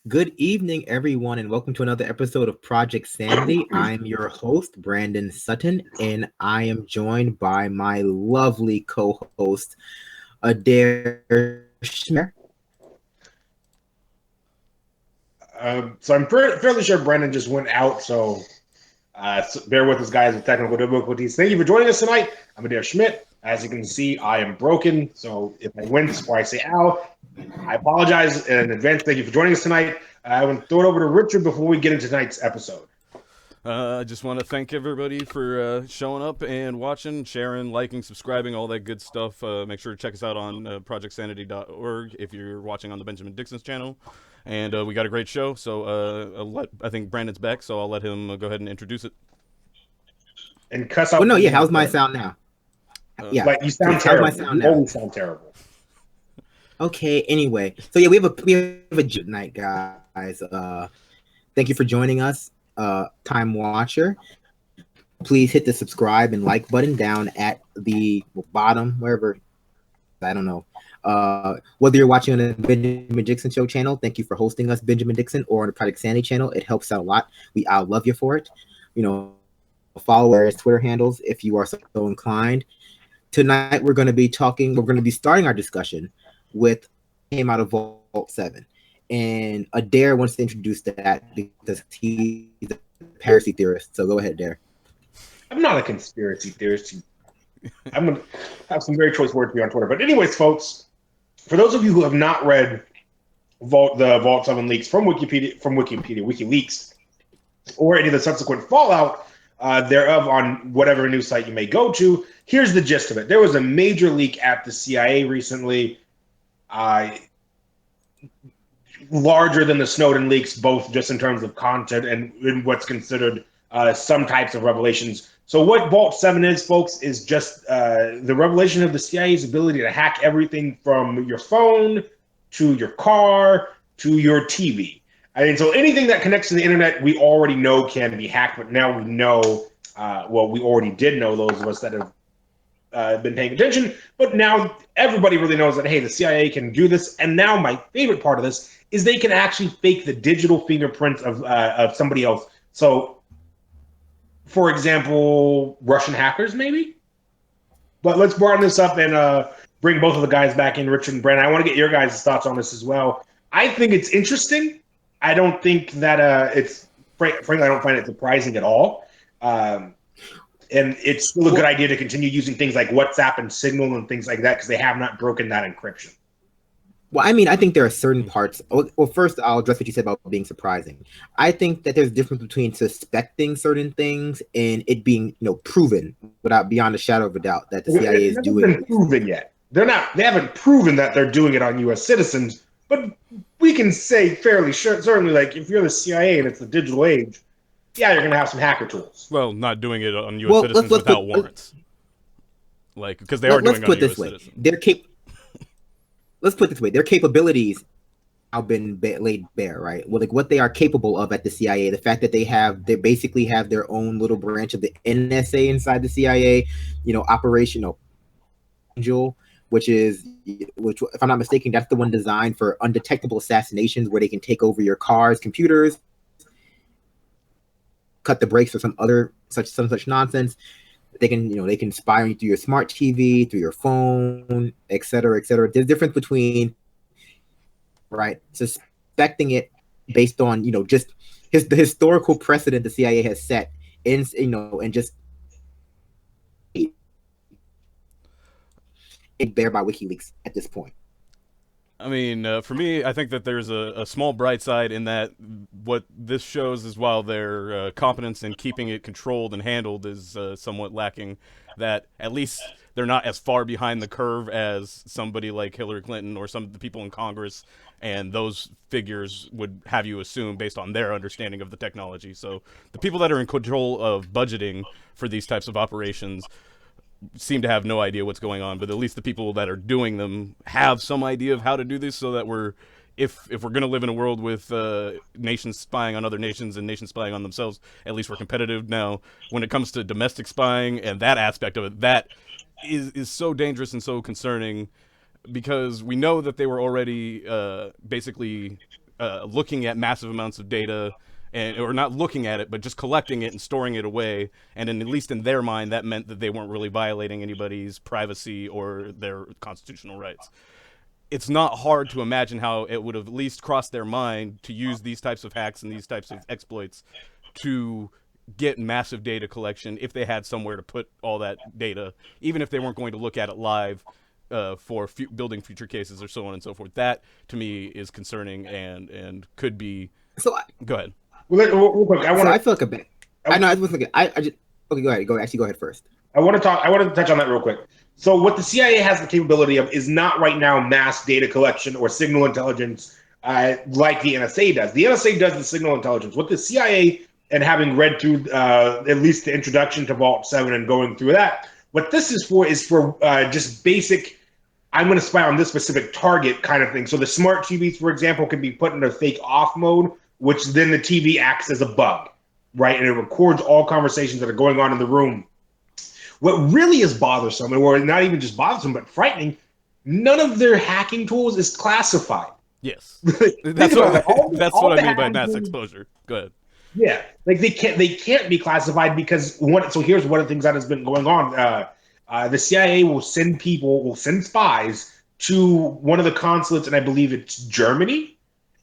Good evening, everyone, and welcome to another episode of Project Sanity. I'm your host, Brandon Sutton, and I am joined by my lovely co-host, Adair Schmer. So I'm fairly sure Brandon just went out, so bear with us, guys, with technical difficulties. Thank you for joining us tonight. I'm Adair Schmidt. As you can see, I am broken, so if I wince or I say ow, I apologize in advance. Thank you for joining us tonight. I want to throw it over to Richard before we get into tonight's episode. I just want to thank everybody for showing up and watching, sharing, liking, subscribing, all that good stuff. Make sure to check us out on projectsanity.org if you're watching on the Benjamin Dixon channel. And we got a great show, so I think Brandon's back, so I'll let him go ahead and introduce it. And cuss out. Well, no, yeah, how's my sound now? Yeah, like you sound terrible. How's my sound you now? always sound terrible. Okay, anyway, so yeah, we have a good night, guys. Thank you for joining us, time watcher. Please hit the subscribe and like button down at the bottom, wherever, I don't know. Whether you're watching on the Benjamin Dixon Show channel, thank you for hosting us, Benjamin Dixon, or on the Project Sanity channel. It helps out a lot. I love you for it. Follow our Twitter handles if you are so inclined. Tonight we're going to be starting our discussion with came out of Vault7. And Adair wants to introduce that because he's a conspiracy theorist. So go ahead, Adair. I'm not a conspiracy theorist. I'm going to have some very choice words to be on Twitter. But anyways, folks, for those of you who have not read the Vault7 leaks from Wikipedia, WikiLeaks, or any of the subsequent fallout thereof on whatever news site you may go to, here's the gist of it. There was a major leak at the CIA recently, larger than the Snowden leaks, both just in terms of content and in what's considered some types of revelations. So what Vault7 is, folks, is just the revelation of the CIA's ability to hack everything from your phone to your car to your TV. I mean, so anything that connects to the internet, we already know can be hacked, but now we know, we already did know, those of us that have been paying attention, but now everybody really knows that, hey, the CIA can do this. And now my favorite part of this is they can actually fake the digital fingerprints of somebody else. So, for example, Russian hackers, maybe? But let's broaden this up and bring both of the guys back in, Richard and Brandon. I want to get your guys' thoughts on this as well. I think it's interesting. I don't think that frankly, I don't find it surprising at all. And it's still a good idea to continue using things like WhatsApp and Signal and things like that because they have not broken that encryption. Well, I mean, I think there are certain parts. Well, first, I'll address what you said about being surprising. I think that there's a difference between suspecting certain things and it being, proven beyond a shadow of a doubt that the CIA is doing. It hasn't been proven yet. They haven't proven that they're doing it on U.S. citizens, but we can say fairly sure, certainly, like if you're the CIA and it's the digital age, yeah, you're going to have some hacker tools. Well, not doing it on U.S. citizens without warrants. Because they are doing it on U.S. citizens. Let's put it this way. Their capabilities have been laid bare, right? Well, like what they are capable of at the CIA, the fact that they basically have their own little branch of the NSA inside the CIA, operational Angel, which if I'm not mistaken, that's the one designed for undetectable assassinations where they can take over your cars, computers, cut the brakes or some such nonsense. They can spy on you through your smart TV, through your phone, et cetera, et cetera. There's a difference between, right, suspecting it based on, just the historical precedent the CIA has set in, and just bare by WikiLeaks at this point. I mean, for me, I think that there's a small bright side in that what this shows is while their competence in keeping it controlled and handled is somewhat lacking, that at least they're not as far behind the curve as somebody like Hillary Clinton or some of the people in Congress, and those figures would have you assume based on their understanding of the technology. So the people that are in control of budgeting for these types of operations seem to have no idea what's going on, but at least the people that are doing them have some idea of how to do this, so that if we're going to live in a world with nations spying on other nations and nations spying on themselves, at least we're competitive. Now, when it comes to domestic spying and that aspect of it, that is so dangerous and so concerning, because we know that they were already basically looking at massive amounts of data, or not looking at it, but just collecting it and storing it away. And at least in their mind, that meant that they weren't really violating anybody's privacy or their constitutional rights. It's not hard to imagine how it would have at least crossed their mind to use these types of hacks and these types of exploits to get massive data collection if they had somewhere to put all that data, even if they weren't going to look at it live for building future cases or so on and so forth. That, to me, is concerning and could be... So go ahead. Well, real quick, I feel like a bit. I know. I was thinking. I just. Okay, go ahead. Go ahead first. I want to touch on that real quick. So what the CIA has the capability of is not right now mass data collection or signal intelligence like the NSA does. The NSA does the signal intelligence. What the CIA, and having read through at least the introduction to Vault7 and going through that, what this is for just basic, I'm going to spy on this specific target kind of thing. So the smart TVs, for example, can be put in a fake off mode, which then the TV acts as a bug, right? And it records all conversations that are going on in the room. What really is bothersome, or not even just bothersome, but frightening, none of their hacking tools is classified. Yes. That's what I mean by mass exposure. Go ahead. Yeah, like they can't be classified because so here's one of the things that has been going on. The CIA will send spies to one of the consulates, and I believe it's Germany.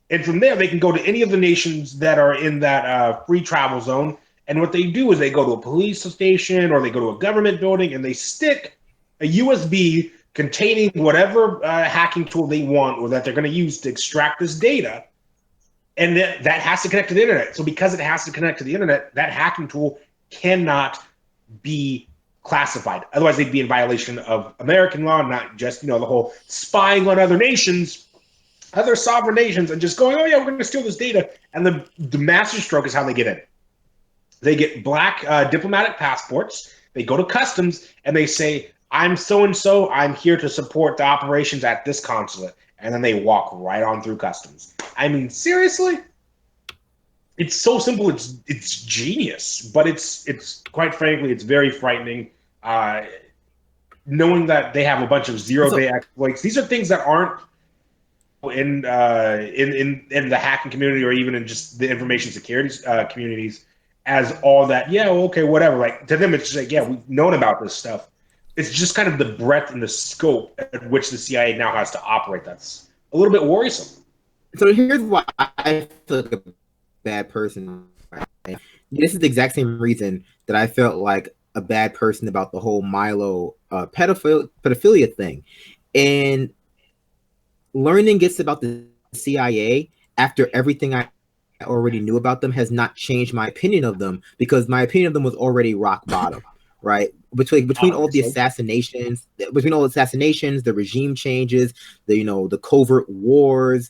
And from there, they can go to any of the nations that are in that free travel zone. And what they do is they go to a police station or they go to a government building and they stick a USB containing whatever hacking tool they want or that they're going to use to extract this data. And that has to connect to the internet. So because it has to connect to the internet, that hacking tool cannot be classified. Otherwise, they'd be in violation of American law, not just, the whole spying on other nations, other sovereign nations, and just going, oh yeah, we're going to steal this data. And the master stroke is how they get in. They get black diplomatic passports. They go to customs and they say, I'm so-and-so, I'm here to support the operations at this consulate. And then they walk right on through customs. I mean, seriously? It's so simple, it's genius, but it's quite frankly, it's very frightening. Knowing that they have a bunch of zero-day exploits. These are things that aren't in the hacking community or even in just the information security communities as all that, yeah, okay, whatever. Like, to them, it's just like, yeah, we've known about this stuff. It's just kind of the breadth and the scope at which the CIA now has to operate that's a little bit worrisome. So here's why I feel like a bad person. Right? This is the exact same reason that I felt like a bad person about the whole Milo pedophilia thing. And learning gets about the CIA after everything I already knew about them has not changed my opinion of them, because my opinion of them was already rock bottom, right? Between all the assassinations, the regime changes, the covert wars,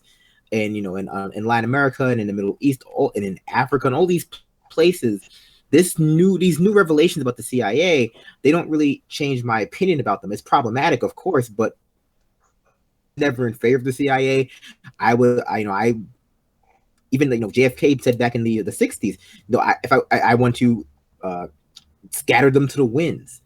and in Latin America and in the Middle East, and in Africa and all these places, these new revelations about the CIA, they don't really change my opinion about them. It's problematic, of course, but never in favor of the CIA. Even JFK said back in the 60s, if I want to scatter them to the winds.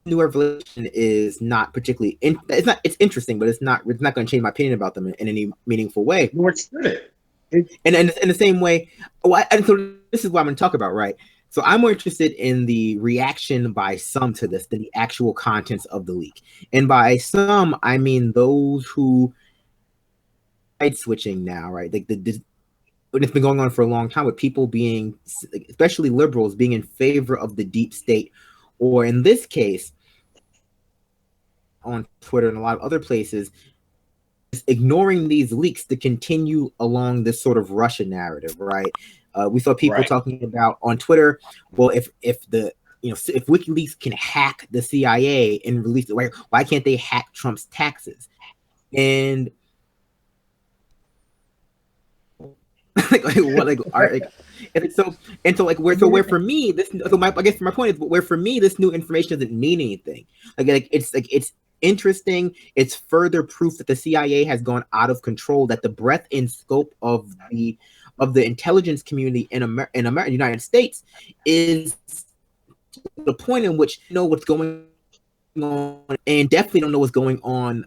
New revelation is not particularly it's interesting, but it's not going to change my opinion about them in any meaningful way. No, it's good. And in the same way, and so this is what I'm going to talk about, right? So I'm more interested in the reaction by some to this than the actual contents of the leak. And by some, I mean those who side switching now, right? Like it's been going on for a long time with people being, especially liberals, being in favor of the deep state, or in this case, on Twitter and a lot of other places, ignoring these leaks to continue along this sort of Russia narrative, right? We saw people talking about on Twitter, well, if WikiLeaks can hack the CIA and release it, why can't they hack Trump's taxes? And where for me this, I guess my point is, where for me this new information doesn't mean anything. It's interesting. It's further proof that the CIA has gone out of control, that the breadth and scope of the intelligence community in America, United States, is the point in which you know what's going on, and definitely don't know what's going on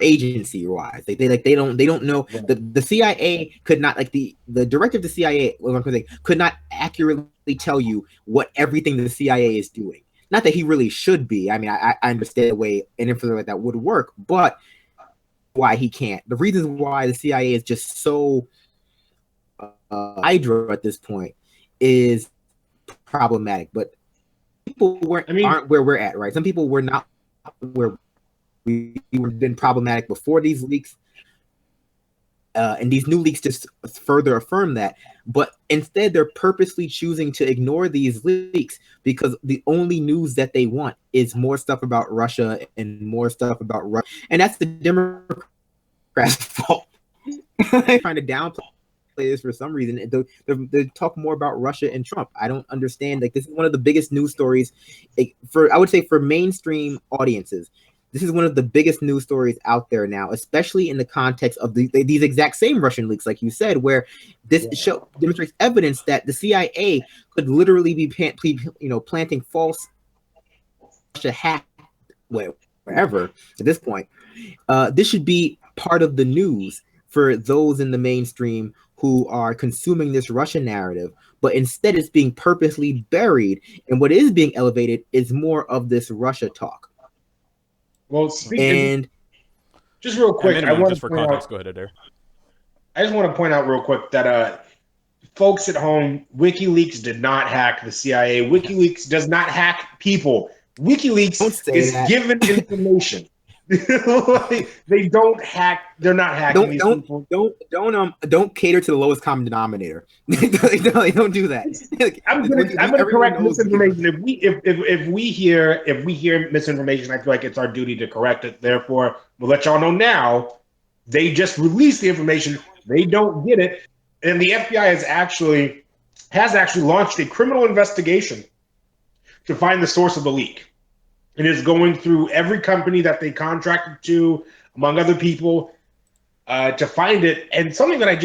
agency wise. They don't know. The CIA could not, like the director of the CIA could not accurately tell you what everything the CIA is doing. Not that he really should be. I mean, I understand the way an influencer like that would work, but why he can't. The reasons why the CIA is just so hydra at this point is problematic. But people aren't where we're at, right? Some people were not where we were been problematic before these leaks. And these new leaks just further affirm that. But instead, they're purposely choosing to ignore these leaks because the only news that they want is more stuff about Russia and more stuff about Russia. And that's the Democrats' fault. They're trying to downplay this for some reason. They talk more about Russia and Trump. I don't understand. Like, this is one of the biggest news stories I would say for mainstream audiences. This is one of the biggest news stories out there now, especially in the context of these exact same Russian leaks, like you said, where this show demonstrates evidence that the CIA could literally be planting false Russia hack wherever at this point. This should be part of the news for those in the mainstream who are consuming this Russian narrative, but instead it's being purposely buried, and what is being elevated is more of this Russia talk. Well, speaking just real quick, I want just for context. Go ahead, Adair. I just want to point out real quick that folks at home, WikiLeaks did not hack the CIA. WikiLeaks does not hack people. WikiLeaks is given information. They don't hack. They're not hacking these people. Don't cater to the lowest common denominator. They don't do that. I'm gonna correct misinformation. If we hear misinformation, I feel like it's our duty to correct it. Therefore, we'll let y'all know now. They just released the information. They don't get it, and the FBI has actually launched a criminal investigation to find the source of the leak. It is going through every company that they contracted to, among other people, to find it. And something that I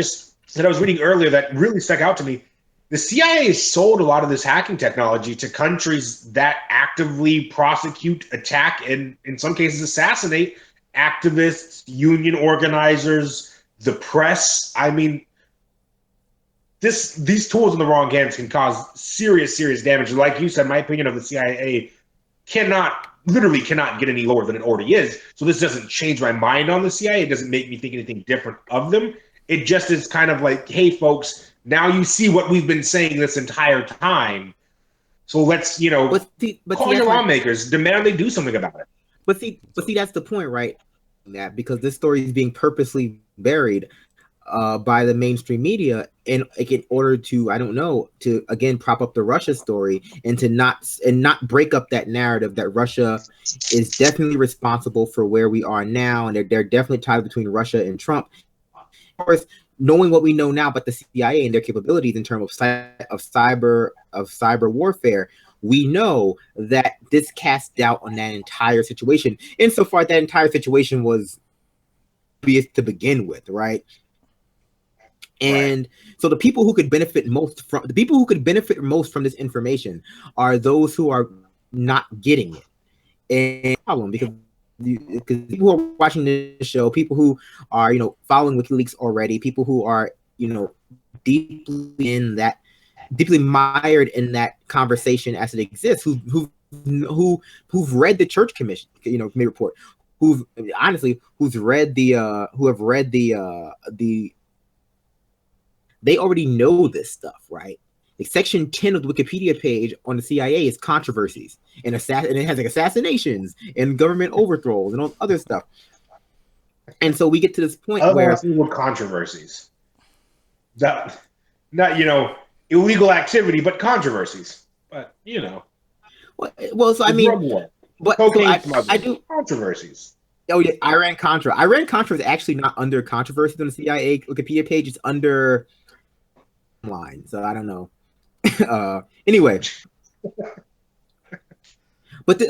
was reading earlier that really stuck out to me, the CIA has sold a lot of this hacking technology to countries that actively prosecute, attack, and in some cases assassinate activists, union organizers, the press. I mean, these tools in the wrong hands can cause serious, serious damage. Like you said, my opinion of the CIA cannot get any lower than it already is. So this doesn't change my mind on the CIA. It doesn't make me think anything different of them. It just is kind of like, hey, folks, now you see what we've been saying this entire time. So let's, call your lawmakers, demand they do something about it. But see, that's the point, right? That because this story is being purposely buried by the mainstream media in order to again prop up the Russia story and to not break up that narrative that Russia is definitely responsible for where we are now, and they're definitely tied between Russia and Trump. Of course, knowing what we know now about the CIA and their capabilities in terms of cyber warfare, we know that this casts doubt on that entire situation. Insofar that entire situation was obvious to begin with, right? And so the people who could benefit most from this information are those who are not getting it. And problem because people who are watching this show, people who are following WikiLeaks already, people who are deeply mired in that conversation as it exists, who've read the Church Commission report, who have read the they already know this stuff, right? Like Section 10 of the Wikipedia page on the CIA is controversies and it has like assassinations and government overthrows and all other stuff. And so we get to this point where controversies, not illegal activity, but controversies. But well, so I mean, but so I do controversies. Oh yeah, Iran-Contra. Iran-Contra is actually not under controversies on the CIA Wikipedia page. It's under line, so I don't know. Anyway, but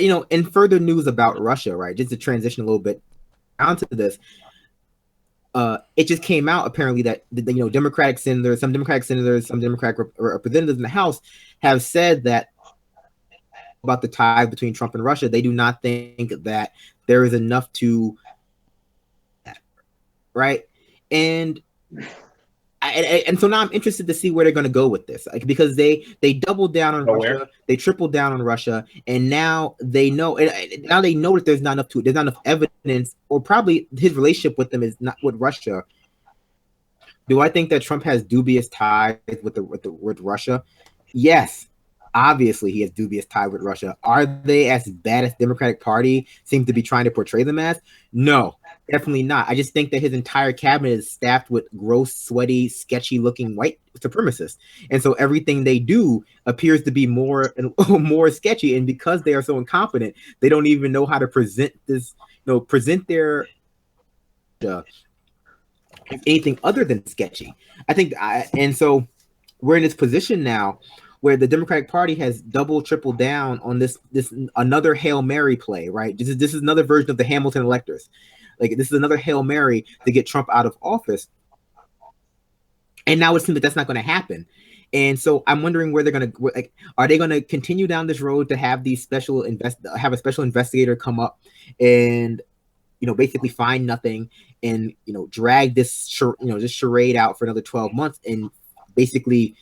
in further news about Russia, right? Just to transition a little bit onto this, it just came out apparently that some Democratic senators, some Democratic representatives in the House have said that about the tie between Trump and Russia. They do not think that there is enough to right? And and so now I'm interested to see where they're going to go with this, like, because they doubled down on Russia, they tripled down on Russia, and now they know, and now they know that there's not enough evidence, or probably his relationship with them is not with Russia. Do I think that Trump has dubious ties with Russia? Yes. Obviously, he has dubious ties with Russia. Are they as bad as Democratic Party seem to be trying to portray them as? No, definitely not. I just think that his entire cabinet is staffed with gross, sweaty, sketchy-looking white supremacists, and so everything they do appears to be more and more sketchy. And because they are so incompetent, they don't even know how to present this. Present their anything other than sketchy. And so we're in this position now where the Democratic Party has tripled down on this another Hail Mary play, right? This is another version of the Hamilton electors. Like, this is another Hail Mary to get Trump out of office. And now it seems that that's not going to happen. And so I'm wondering where they're going to, like, are they going to continue down this road to have these have a special investigator come up and, basically find nothing and, drag this charade out for another 12 months and basically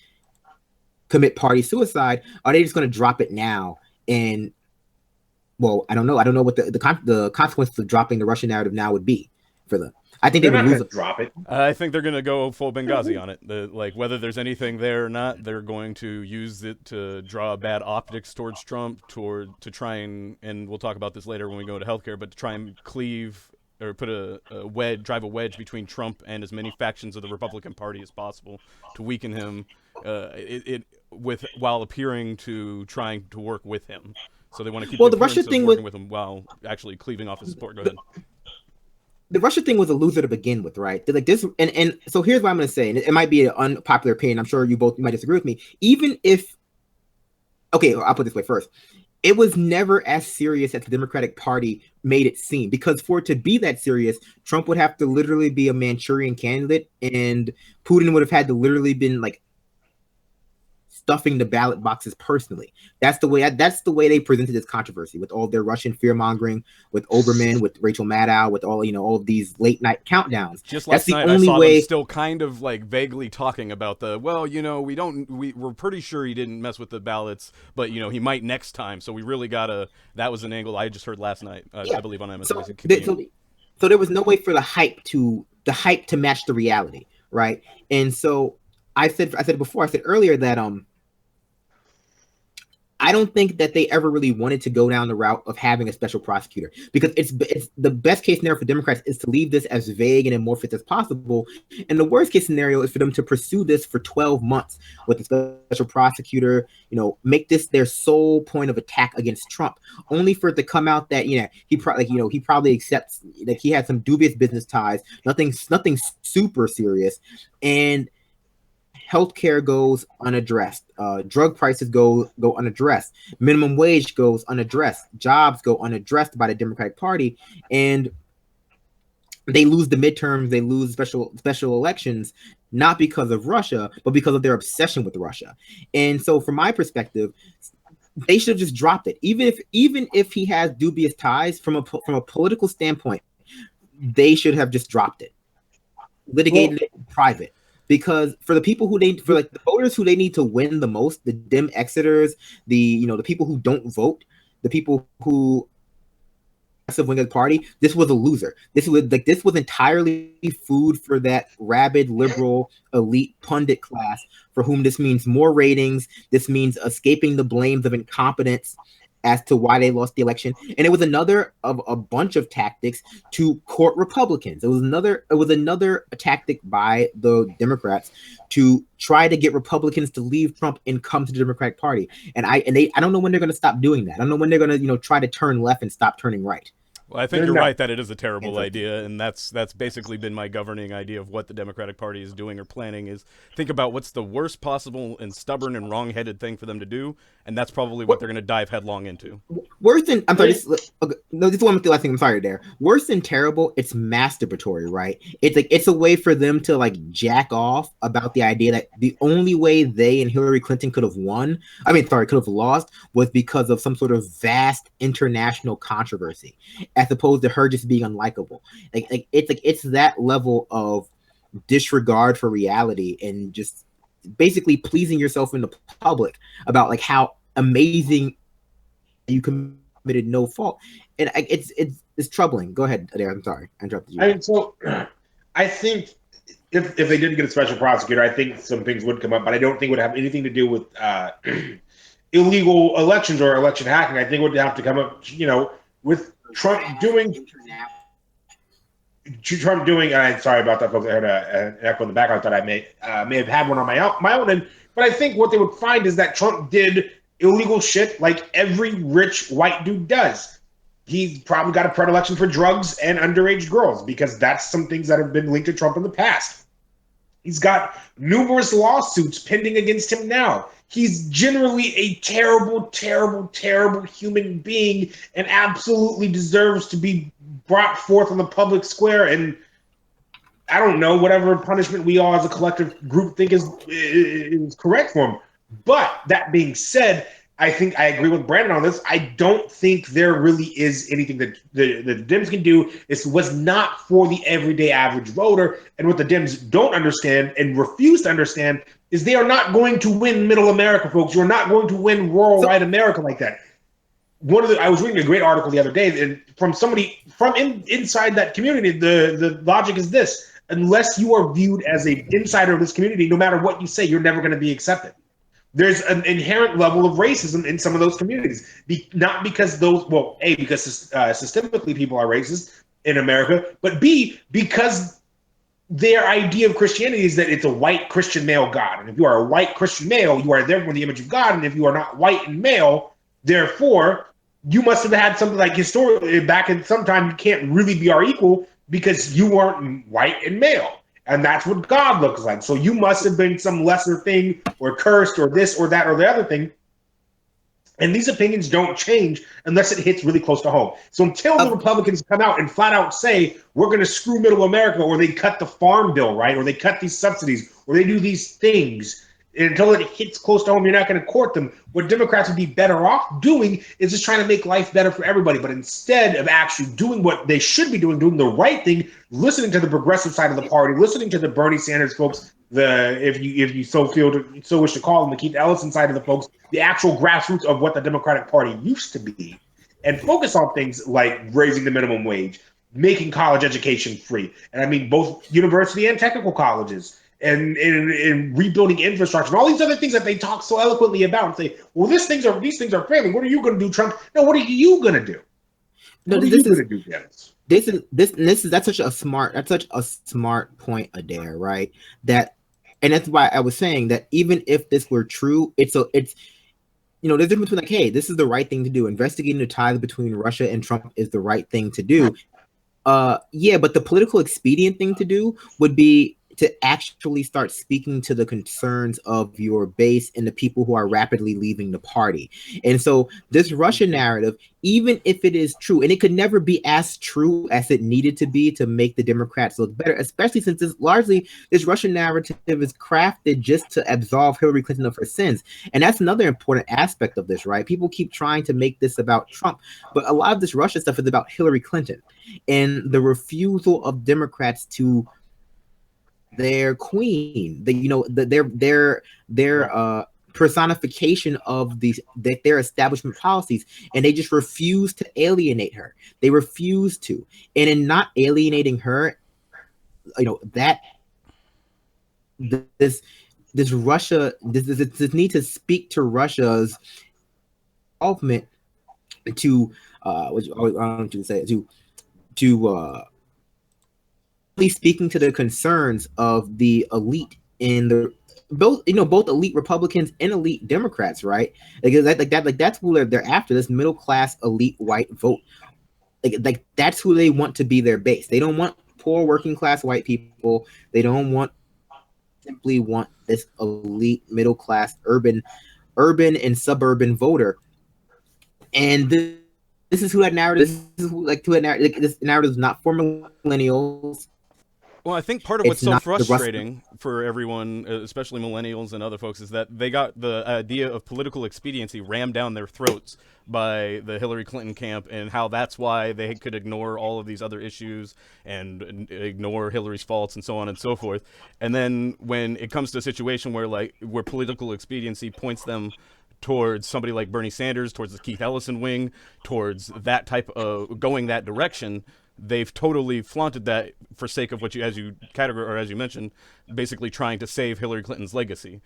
commit party suicide? Are they just going to drop it now? And, well, I don't know. I don't know what the consequences of dropping the Russian narrative now would be for them. I think they would lose it. Drop it. I think they're going to go full Benghazi on it. Like, whether there's anything there or not, they're going to use it to draw bad optics towards Trump, to try and we'll talk about this later when we go to healthcare, but to try and cleave or put drive a wedge between Trump and as many factions of the Republican Party as possible to weaken him, while appearing to trying to work with him. So they want to keep the Russia thing working with him while actually cleaving off his support. Go ahead. The Russia thing was a loser to begin with, right? Like this, and so here's what I'm going to say, and it might be an unpopular opinion. I'm sure you might disagree with me. Even if, okay, I'll put it this way first. It was never as serious as the Democratic Party made it seem, because for it to be that serious, Trump would have to literally be a Manchurian candidate, and Putin would have had to literally been like stuffing the ballot boxes personally. That's the way they presented this controversy, with all their Russian fear mongering, with Oberman, with Rachel Maddow, with all of these late night countdowns. Just last night, I saw them still kind of like vaguely talking about we're pretty sure he didn't mess with the ballots, but he might next time. So we really gotta. That was an angle I just heard last night. I believe on MSNBC. So there was no way for the hype to match the reality, right? And so I said earlier that I don't think that they ever really wanted to go down the route of having a special prosecutor, because it's the best case scenario for Democrats is to leave this as vague and amorphous as possible, and the worst case scenario is for them to pursue this for 12 months with a special prosecutor, make this their sole point of attack against Trump, only for it to come out that he probably accepts that he had some dubious business ties, nothing super serious, and healthcare goes unaddressed. Drug prices go unaddressed. Minimum wage goes unaddressed. Jobs go unaddressed by the Democratic Party, and they lose the midterms. They lose special elections, not because of Russia, but because of their obsession with Russia. And so, from my perspective, they should have just dropped it. Even if he has dubious ties from a political standpoint, they should have just dropped it, litigated it in private. Because for the people the voters who they need to win the most, the Dem exiters, the people who don't vote, the people who wing of the party, this was a loser. This was entirely food for that rabid liberal elite pundit class, for whom this means more ratings. This means escaping the blames of incompetence as to why they lost the election. And it was another of a bunch of tactics to court Republicans. It was another tactic by the Democrats to try to get Republicans to leave Trump and come to the Democratic Party. And I don't know when they're going to stop doing that. I don't know when they're going to try to turn left and stop turning right. Well, I think you're right that it is a terrible idea, and that's basically been my governing idea of what the Democratic Party is doing or planning, is think about what's the worst possible and stubborn and wrong-headed thing for them to do, and that's probably what they're going to dive headlong into. Worse than this is one of the last thing. I'm sorry, there. Worse than terrible, it's masturbatory, right? It's a way for them to jack off about the idea that the only way they and Hillary Clinton could have lost, was because of some sort of vast international controversy. as opposed to her just being unlikable. It's that level of disregard for reality and just basically pleasing yourself in the public about like how amazing you committed no fault, and it's troubling. Go ahead, Adair. I'm sorry, I interrupted you. I think if they didn't get a special prosecutor, I think some things would come up, but I don't think it would have anything to do with illegal elections or election hacking. I think it would have to come up, with Trump doing. Sorry about that, folks. I heard an echo in the background. I thought I may have had one on my own end, but I think what they would find is that Trump did illegal shit like every rich white dude does. He's probably got a predilection for drugs and underage girls because that's some things that have been linked to Trump in the past. He's got numerous lawsuits pending against him now. He's generally a terrible, terrible, terrible human being and absolutely deserves to be brought forth on the public square and, I don't know, whatever punishment we all as a collective group think is correct for him. But that being said, I think I agree with Brandon on this. I don't think there really is anything that the Dems can do. This was not for the everyday average voter. And what the Dems don't understand and refuse to understand is they are not going to win middle America, folks. You're not going to win rural white America like that. I was reading a great article the other day, and from somebody from inside that community, the logic is this: unless you are viewed as an insider of this community, no matter what you say, you're never going to be accepted. There's an inherent level of racism in some of those communities, not because because systemically people are racist in America, but B, because their idea of Christianity is that it's a white Christian male God. And if you are a white Christian male, you are therefore in the image of God. And if you are not white and male, therefore, you must have had something like historically back in some time, you can't really be our equal because you weren't white and male. And that's what God looks like. So you must have been some lesser thing or cursed or this or that or the other thing. And these opinions don't change unless it hits really close to home. So until the Republicans come out and flat out say, we're going to screw middle America, or they cut the farm bill, right? Or they cut these subsidies, or they do these things, and until it hits close to home, you're not going to court them. What Democrats would be better off doing is just trying to make life better for everybody. But instead of actually doing what they should be doing the right thing, listening to the progressive side of the party, listening to the Bernie Sanders folks, if you so wish to call them, the Keith Ellison side of the folks, the actual grassroots of what the Democratic Party used to be, and focus on things like raising the minimum wage, making college education free. And I mean both university and technical colleges. And rebuilding infrastructure and all these other things that they talk so eloquently about and say, well, these things are failing. What are you going to do, Trump? No, what are you going to do? That's such a smart point, Adair, right? And that's why I was saying that even if this were true, there's a difference between like, hey, this is the right thing to do. Investigating the ties between Russia and Trump is the right thing to do. Yeah, but the political expedient thing to do would be to actually start speaking to the concerns of your base and the people who are rapidly leaving the party. And so this Russia narrative, even if it is true, and it could never be as true as it needed to be to make the Democrats look better, especially since this Russian narrative is crafted just to absolve Hillary Clinton of her sins. And that's another important aspect of this, right? People keep trying to make this about Trump, but a lot of this Russia stuff is about Hillary Clinton and the refusal of Democrats to their queen, their personification of their establishment policies, and they just refuse to alienate her. They refuse to, and in not alienating her, this Russia, this need to speak to Russia's involvement to speaking to the concerns of the elite in the both elite Republicans and elite Democrats, right? That's who they're after, this middle class elite white vote. Like that's who they want to be their base. They don't want poor working class white people. They don't simply want this elite middle class urban and suburban voter. And this is who that narrative. This narrative is not for millennials. Well, I think part of what's It's so not the Rust. frustrating for everyone, especially millennials and other folks, is that they got the idea of political expediency rammed down their throats by the Hillary Clinton camp, and how that's why they could ignore all of these other issues and ignore Hillary's faults and so on and so forth. And then when it comes to a situation where political expediency points them towards somebody like Bernie Sanders, towards the Keith Ellison wing, towards that type of going that direction, they've totally flaunted that for sake of what you, as you mentioned, basically trying to save Hillary Clinton's legacy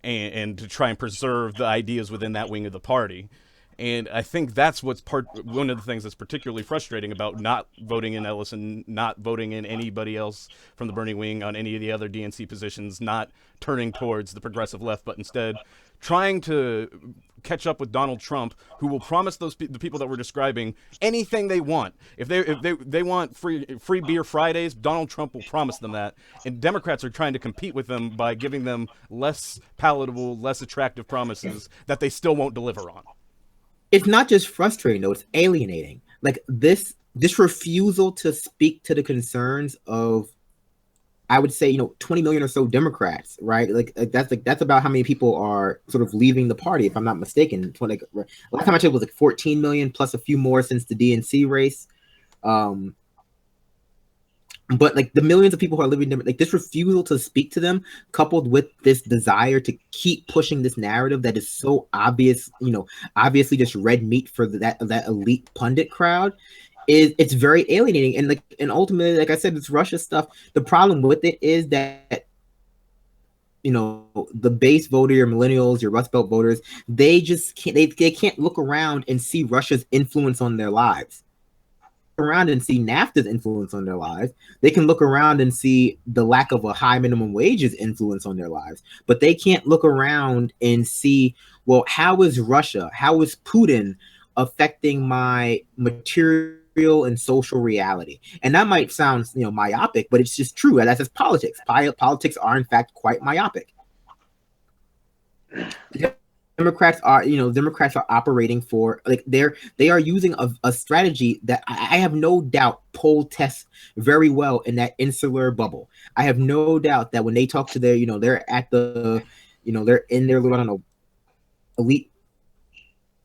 and to try and preserve the ideas within that wing of the party. And I think that's one of the things that's particularly frustrating about not voting in Ellison, not voting in anybody else from the Bernie wing on any of the other DNC positions, not turning towards the progressive left, but instead trying to catch up with Donald Trump, who will promise the people that we're describing anything they want. If they want free beer Fridays, Donald Trump will promise them that. And Democrats are trying to compete with them by giving them less palatable, less attractive promises that they still won't deliver on. It's not just frustrating though; it's alienating. Like this refusal to speak to the concerns of, I would say, 20 million or so Democrats, right? That's about how many people are sort of leaving the party, if I'm not mistaken. Last time I checked was like 14 million plus a few more since the DNC race. But like the millions of people who are living, like this refusal to speak to them, coupled with this desire to keep pushing this narrative that is so obvious, obviously just red meat for that elite pundit crowd, it's very alienating. And ultimately, like I said, it's Russia stuff. The problem with it is that the base voter, your millennials, your Rust Belt voters, they just can't they can't look around and see Russia's influence on their lives. Around and see NAFTA's influence on their lives. They can look around and see the lack of a high minimum wage's influence on their lives, but they can't look around and see, well, how is Russia, how is Putin affecting my material and social reality? And that might sound myopic, but it's just true. That's just politics. Politics are in fact quite myopic. Democrats are operating for, like, they are using a strategy that I have no doubt poll tests very well in that insular bubble. I have no doubt that when they talk to their, they're at the, they're in their little, I don't know, elite,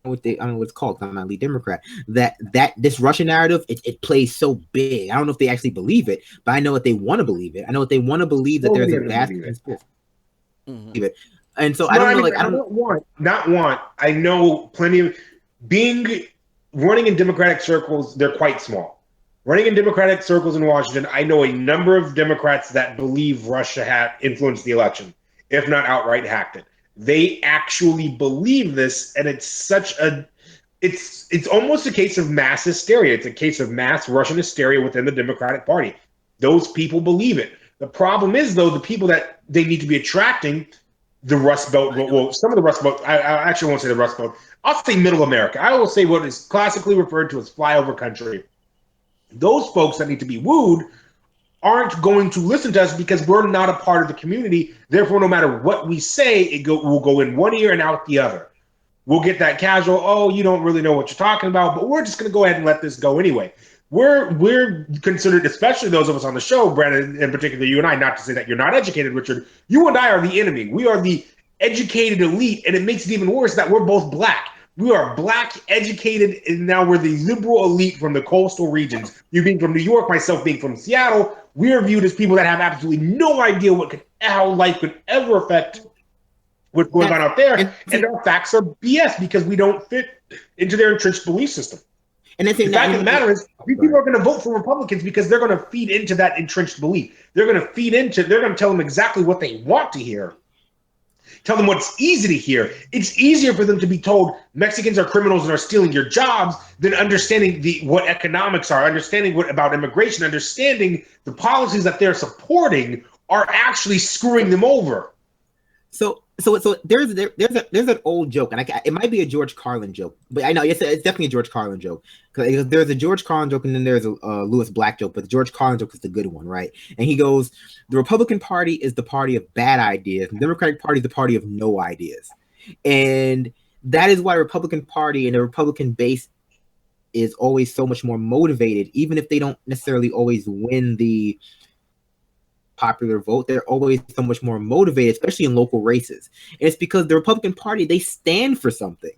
I don't know what it's called, I'm not elite Democrat, that this Russian narrative, it plays so big. I don't know if they actually believe it, but I know that they want to believe it. I know that they want to believe that there's a vast conspiracy. Mm-hmm. And so I know plenty of running in Democratic circles, they're quite small. Running in Democratic circles in Washington, I know a number of Democrats that believe Russia had influenced the election, if not outright hacked it. They actually believe this, and it's almost a case of mass hysteria. It's a case of mass Russian hysteria within the Democratic Party. Those people believe it. The problem is, though, the people that they need to be attracting, the Rust Belt, well, some of the Rust Belt, I actually won't say the Rust Belt, I'll say Middle America. I will say what is classically referred to as flyover country. Those folks that need to be wooed aren't going to listen to us because we're not a part of the community. Therefore, no matter what we say, will go in one ear and out the other. We'll get that casual, oh, you don't really know what you're talking about, but we're just going to go ahead and let this go anyway. We're considered, especially those of us on the show, Brandon, in particular, you and I, not to say that you're not educated, Richard, you and I are the enemy. We are the educated elite, and it makes it even worse that we're both black. We are black, educated, and now we're the liberal elite from the coastal regions. You being from New York, myself being from Seattle, we are viewed as people that have absolutely no idea how life could ever affect what's going on out there, and our facts are BS because we don't fit into their entrenched belief system. And the fact of the matter is, people are going to vote for Republicans because they're going to feed into that entrenched belief. They're going to tell them exactly what they want to hear. Tell them what's easy to hear. It's easier for them to be told Mexicans are criminals and are stealing your jobs than understanding what economics are, understanding about immigration, understanding the policies that they're supporting are actually screwing them over. So there's an old joke, and it might be a George Carlin joke, but I know it's definitely a George Carlin joke, because there's a George Carlin joke and then there's a Lewis Black joke, but the George Carlin joke is the good one, right? And he goes, the Republican Party is the party of bad ideas, and the Democratic Party is the party of no ideas, and that is why the Republican Party and the Republican base is always so much more motivated, even if they don't necessarily always win the popular vote, they're always so much more motivated, especially in local races. And it's because the Republican Party, they stand for something.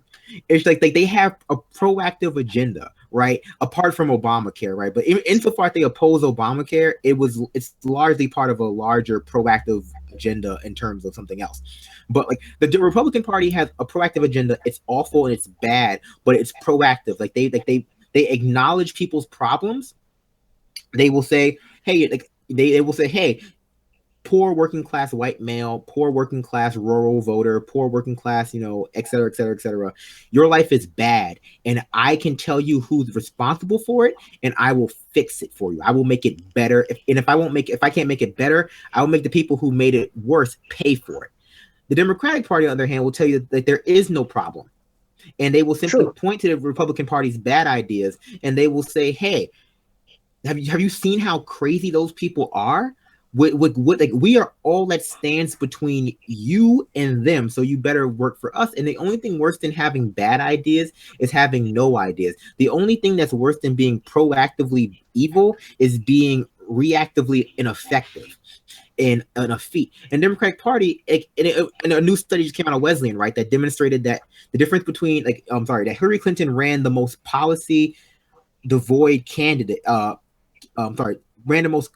It's like they have a proactive agenda, right? Apart from Obamacare, right? But insofar as they oppose Obamacare, it's largely part of a larger proactive agenda in terms of something else. But like the Republican Party has a proactive agenda. It's awful and it's bad, but it's proactive. They acknowledge people's problems. They will say, hey, like they will say, hey, poor working class white male, poor working class rural voter, poor working class, et cetera, et cetera, et cetera. Your life is bad, and I can tell you who's responsible for it, and I will fix it for you. I will make it better. If I can't make it better, I will make the people who made it worse pay for it. The Democratic Party, on the other hand, will tell you that there is no problem, and they will simply point to the Republican Party's bad ideas, and they will say, hey, have you seen how crazy those people are? Like we are all that stands between you and them, so you better work for us. And the only thing worse than having bad ideas is having no ideas. The only thing that's worse than being proactively evil is being reactively ineffective in a feat. And Democratic Party, and a new study just came out of Wesleyan, right, that demonstrated that the difference between that Hillary Clinton ran the most policy devoid candidate ran the most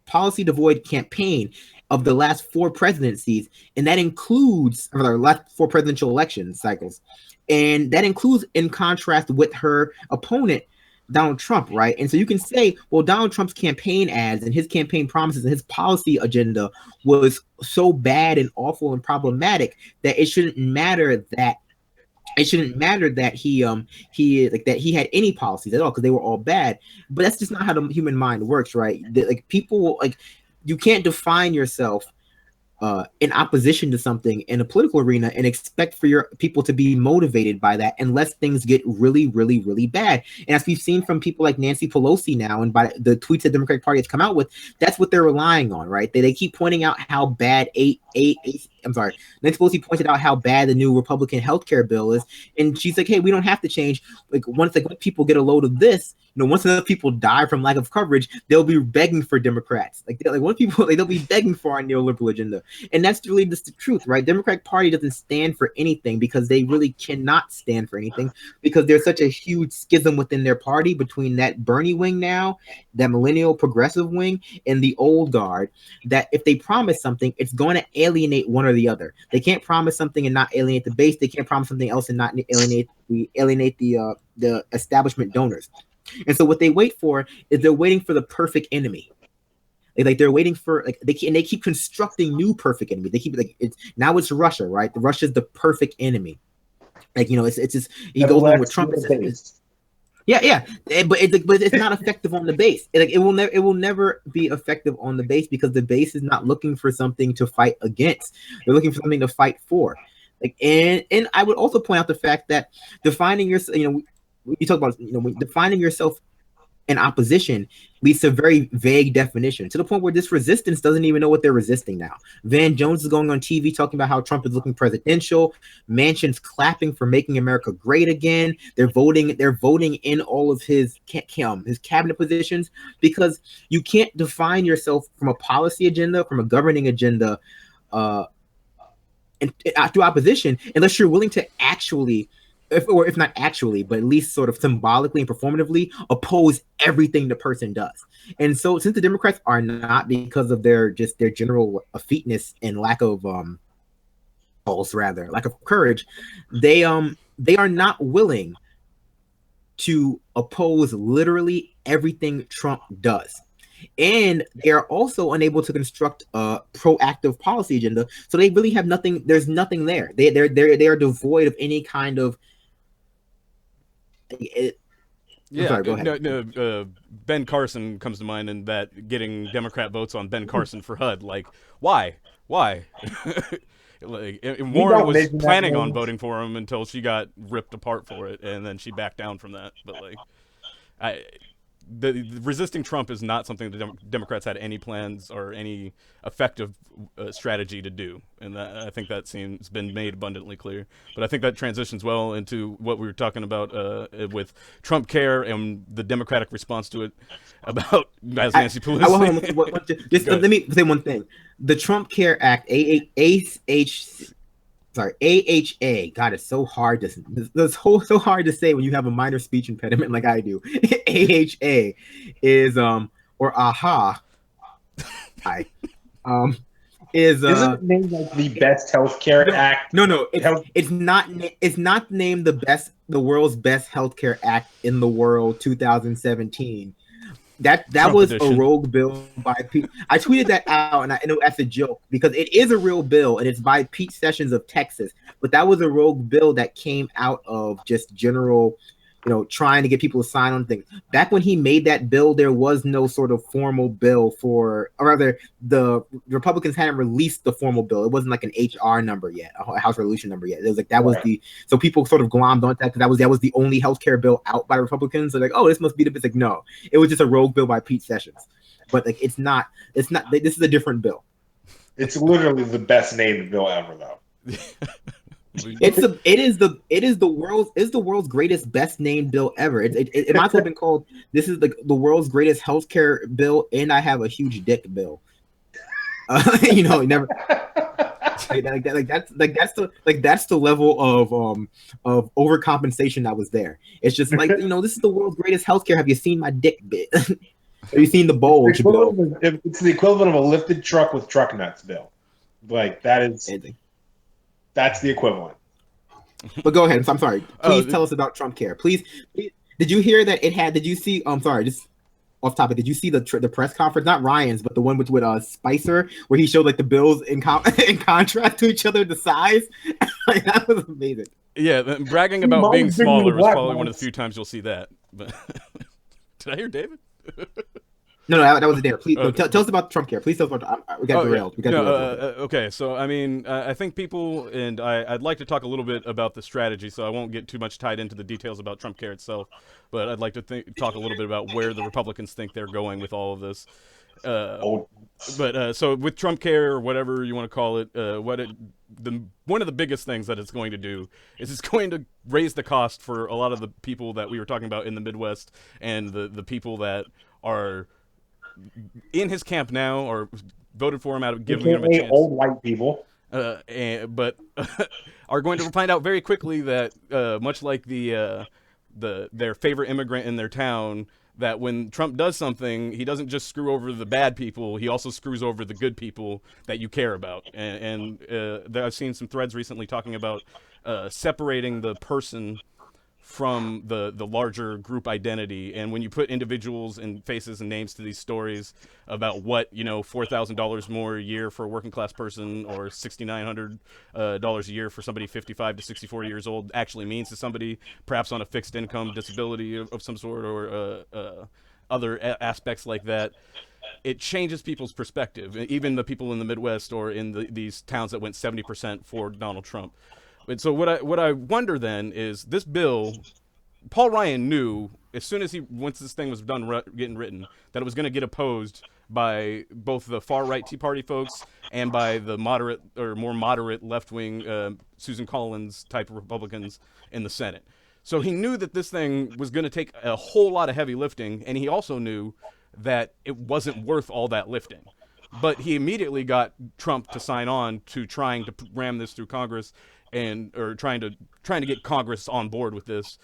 policy devoid campaign of the last 4 presidencies, and that includes last 4 presidential election cycles, and that includes in contrast with her opponent Donald Trump, right? And so you can say, well, Donald Trump's campaign ads and his campaign promises and his policy agenda was so bad and awful and problematic that it shouldn't matter that he had any policies at all, because they were all bad. But that's just not how the human mind works, right? People, you can't define yourself in opposition to something in a political arena and expect for your people to be motivated by that unless things get really, really, really bad. And as we've seen from people like Nancy Pelosi now, and by the tweets that the Democratic Party has come out with, that's what they're relying on, right? They keep pointing out how bad Nancy Pelosi pointed out how bad the new Republican healthcare bill is, and she's like, hey, we don't have to change. Once people get a load of this, once enough people die from lack of coverage, they'll be begging for Democrats. They'll be begging for our neoliberal agenda. And that's really just the truth, right? Democratic Party doesn't stand for anything because they really cannot stand for anything, because there's such a huge schism within their party between that Bernie wing now, that millennial progressive wing, and the old guard, that if they promise something, it's going to alienate one or the other. They can't promise something and not alienate the base. They can't promise something else and not alienate the establishment donors. And so what they wait for is they're waiting for the perfect enemy. They're waiting for they keep constructing new perfect enemy. They keep now it's Russia, right? Russia's the perfect enemy. It's just he goes on with Trump. Yeah, but it's not effective on the base. It will never be effective on the base, because the base is not looking for something to fight against. They're looking for something to fight for. And I would also point out the fact that defining yourself, you talk about defining yourself in opposition leads to very vague definition, to the point where this resistance doesn't even know what they're resisting now. Van Jones is going on TV talking about how Trump is looking presidential. Manchin's clapping for making America great again. They're voting in all of his cabinet positions, because you can't define yourself from a policy agenda, from a governing agenda, and through opposition, unless you're willing to actually, if not actually, but at least sort of symbolically and performatively oppose everything the person does. And so, since the Democrats are not, because of their general effeteness and lack of courage, they are not willing to oppose literally everything Trump does. And they are also unable to construct a proactive policy agenda. So they really have nothing. There's nothing there. They are devoid of any kind of. Sorry, go ahead. Ben Carson comes to mind, and that getting Democrat votes on Ben Carson for HUD. Why? And Warren was planning on voting for him until she got ripped apart for it, and then she backed down from that. But resisting Trump is not something the Democrats had any plans or any effective strategy to do, and I think that seems been made abundantly clear. But I think that transitions well into what we were talking about with Trumpcare and the Democratic response to it about as Nancy Pelosi. Just let me say one thing: the Trumpcare Act, AHA. God, it's so hard so hard to say when you have a minor speech impediment like I do. AHA is or AHA. Is isn't it named like the best healthcare act? No, it's not named the world's best healthcare act in the world 2017. That Trump was edition. A rogue bill by Pete. I tweeted that out, and I know that's a joke because it is a real bill, and it's by Pete Sessions of Texas. But that was a rogue bill that came out of just general, trying to get people to sign on things. Back when he made that bill, there was no sort of formal bill or rather, the Republicans hadn't released the formal bill. It wasn't like an HR number yet, a House resolution number yet. It was like that was so people sort of glommed onto that because that was the only healthcare bill out by Republicans. So like, oh, this must be the bit. Like, no, it was just a rogue bill by Pete Sessions. But like, it's not. This is a different bill. It's literally the best named bill ever, though. It is the world's greatest, best named bill ever. It might have been called this is the world's greatest healthcare bill, and I have a huge dick bill. Never that's the level of overcompensation that was there. It's just like this is the world's greatest healthcare. Have you seen my dick bit? Have you seen the bulge bill? It's the equivalent of a lifted truck with truck nuts bill. Like that is. That's the equivalent. But go ahead. I'm sorry. Please tell us about Trumpcare. Please. Did you hear that it had? Did you see? I'm sorry. Just off topic. Did you see the press conference? Not Ryan's, but the one with Spicer, where he showed like the bills in contrast to each other, the size. That was amazing. Yeah, bragging about being smaller was probably one of the few times you'll see that. But did I hear David? No, that was there. Please tell us about Trumpcare. Please tell us about. We got derailed. Yeah. Okay, so I mean, I think people, and I'd like to talk a little bit about the strategy. So I won't get too much tied into the details about Trumpcare itself, but I'd like to talk a little bit about where the Republicans think they're going with all of this. So with Trumpcare or whatever you want to call it, one of the biggest things that it's going to do is it's going to raise the cost for a lot of the people that we were talking about in the Midwest and the people that are in his camp now or voted for him out of giving him a chance. Old white people. But are going to find out very quickly that much like their favorite immigrant in their town, that when Trump does something, he doesn't just screw over the bad people, he also screws over the good people that you care about. And I've seen some threads recently talking about separating the person from the larger group identity. And when you put individuals and faces and names to these stories about what, $4,000 more a year for a working class person or $6,900 a year for somebody 55 to 64 years old actually means to somebody, perhaps on a fixed income disability of some sort or other aspects like that, it changes people's perspective, even the people in the Midwest or in these towns that went 70% for Donald Trump. And so what I wonder then is this bill, Paul Ryan knew as soon as once this thing was done getting written, that it was going to get opposed by both the far right Tea Party folks and by the moderate or more moderate left wing Susan Collins type of Republicans in the Senate. So he knew that this thing was going to take a whole lot of heavy lifting, and he also knew that it wasn't worth all that lifting. But he immediately got Trump to sign on to trying to ram this through Congress or trying to get Congress on board with this.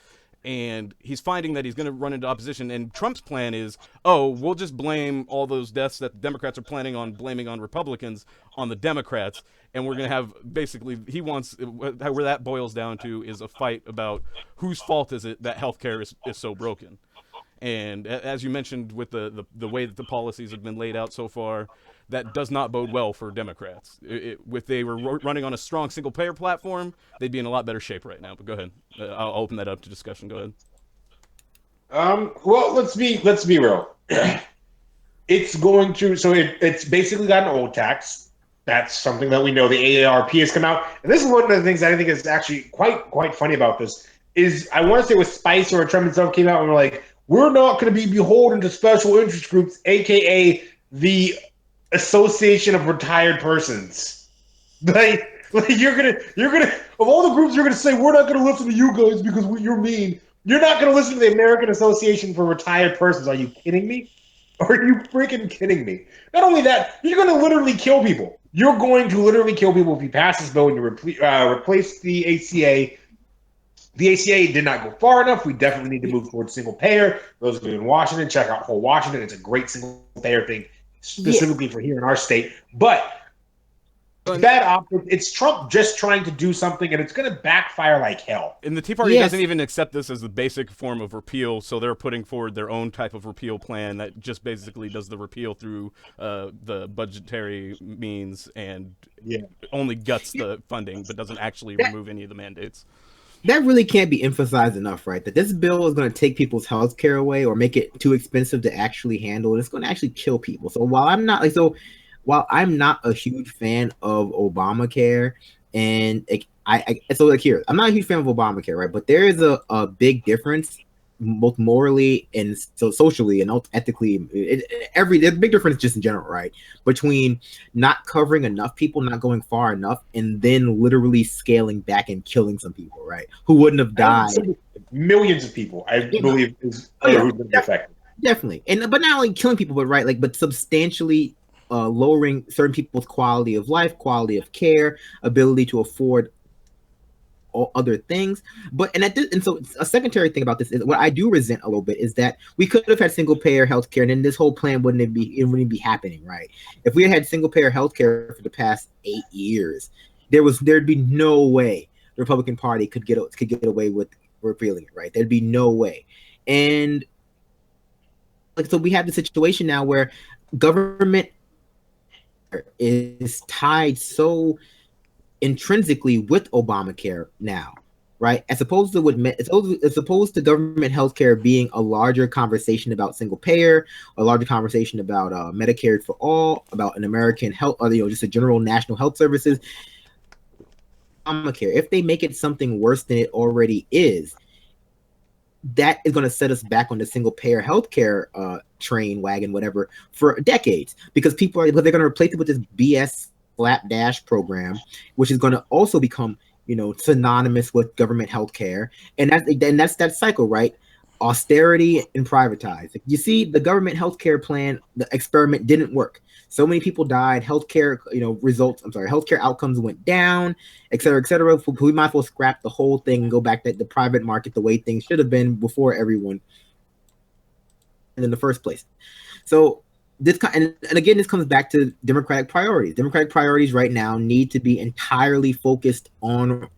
And he's finding that he's going to run into opposition. And Trump's plan is, we'll just blame all those deaths that the Democrats are planning on blaming on Republicans on the Democrats. And we're going to have basically, he wants, where that boils down to is a fight about whose fault is it that healthcare is so broken. And as you mentioned with the way that the policies have been laid out so far, that does not bode well for Democrats. If they were running on a strong single-payer platform, they'd be in a lot better shape right now. But go ahead. I'll open that up to discussion. Go ahead. Well, let's be real. It's going to, so it's basically got an old tax. That's something that we know. The AARP has come out. And this is one of the things that I think is actually quite funny about this is I want to say with Spice or Trump himself came out and we're like, we're not going to be beholden to special interest groups, aka the Association of Retired Persons. Like you're gonna of all the groups you're gonna say we're not gonna listen to you guys because you're mean. You're not gonna listen to the American Association for Retired Persons. Are you kidding me? Are you freaking kidding me? Not only that, you're going to literally kill people. You're going to literally kill people if you pass this bill and you replace the ACA. The ACA did not go far enough. We definitely need to move towards single payer. Those of you in Washington, check out whole Washington. It's a great single payer thing, specifically for here in our state. But bad optics. It's Trump just trying to do something, and it's going to backfire like hell. And the Tea Party doesn't even accept this as the basic form of repeal, so they're putting forward their own type of repeal plan that just basically does the repeal through the budgetary means and only guts the funding, but doesn't actually remove any of the mandates. That really can't be emphasized enough, right? That this bill is going to take people's health care away or make it too expensive to actually handle. It's going to actually kill people. So while I'm not a huge fan of Obamacare, and I'm not a huge fan of Obamacare, right? But there is a big difference, both morally and socially and ethically. There's a big difference just in general, right? Between not covering enough people, not going far enough, and then literally scaling back and killing some people, right? Who wouldn't have died. Millions of people, I believe, who've been affected. Definitely, but not only killing people, but substantially lowering certain people's quality of life, quality of care, ability to afford all other things. So a secondary thing about this is what I do resent a little bit is that we could have had single payer healthcare, and then this whole plan wouldn't be happening, right? If we had single payer healthcare for the past 8 years, there'd be no way the Republican Party could get away with repealing it, right? There'd be no way. And so we have the situation now where government is tied so intrinsically with Obamacare now, right? As opposed to government healthcare being a larger conversation about single payer, a larger conversation about Medicare for all, about an American health, or just a general national health services. Obamacare, if they make it something worse than it already is, that is going to set us back on the single payer healthcare train wagon, whatever, for decades, because they're going to replace it with this BS slapdash program, which is going to also become, synonymous with government healthcare, and that's that cycle, right? Austerity and privatize. You see, the government healthcare plan, the experiment didn't work. So many people died. Healthcare outcomes went down, et cetera, et cetera. We might as well scrap the whole thing and go back to the private market the way things should have been before everyone in the first place. So this comes back to Democratic priorities. Democratic priorities right now need to be entirely focused on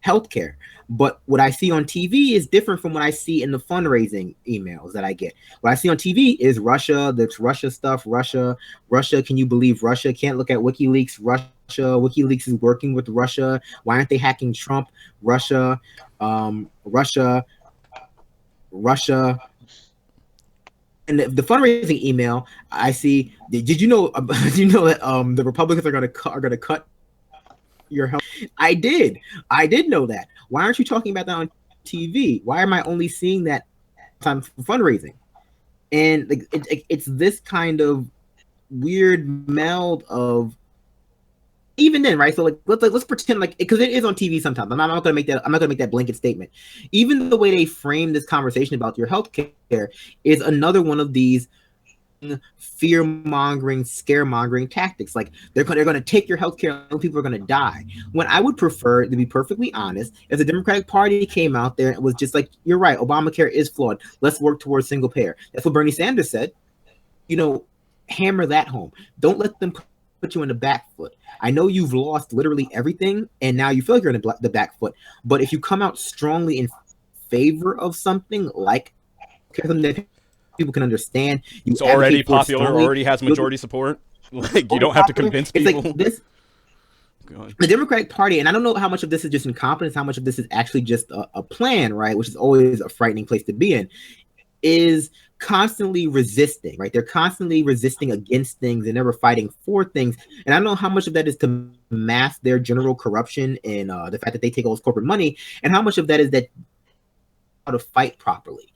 healthcare. But what I see on TV is different from what I see in the fundraising emails that I get. What I see on TV is Russia. There's Russia stuff. Russia. Can you believe Russia? Can't look at WikiLeaks. WikiLeaks is working with Russia. Why aren't they hacking Trump? Russia. And the fundraising email I see. Did you know? That the Republicans are going to cut your health? I did know that. Why aren't you talking about that on TV? Why am I only seeing that time for fundraising? And it's this kind of weird meld of, even then, right? So let's pretend because it is on TV sometimes. I'm not going to make that blanket statement. Even the way they frame this conversation about your health care is another one of these fear-mongering, scare-mongering tactics. Like they're going to take your healthcare and people are going to die. When I would prefer, to be perfectly honest, if the Democratic Party came out there and was just like, you're right, Obamacare is flawed. Let's work towards single payer. That's what Bernie Sanders said. Hammer that home. Don't let them put you in the back foot. I know you've lost literally everything and now you feel like you're in the back foot. But if you come out strongly in favor of something like something that people can understand, it's already popular, already has majority support. Like you don't have to convince people. Like this, the Democratic Party, and I don't know how much of this is just incompetence, how much of this is actually just a plan, right? Which is always a frightening place to be in. Is constantly resisting, right? They're constantly resisting against things and never fighting for things. And I don't know how much of that is to mask their general corruption and the fact that they take all this corporate money, and how much of that is that how to fight properly.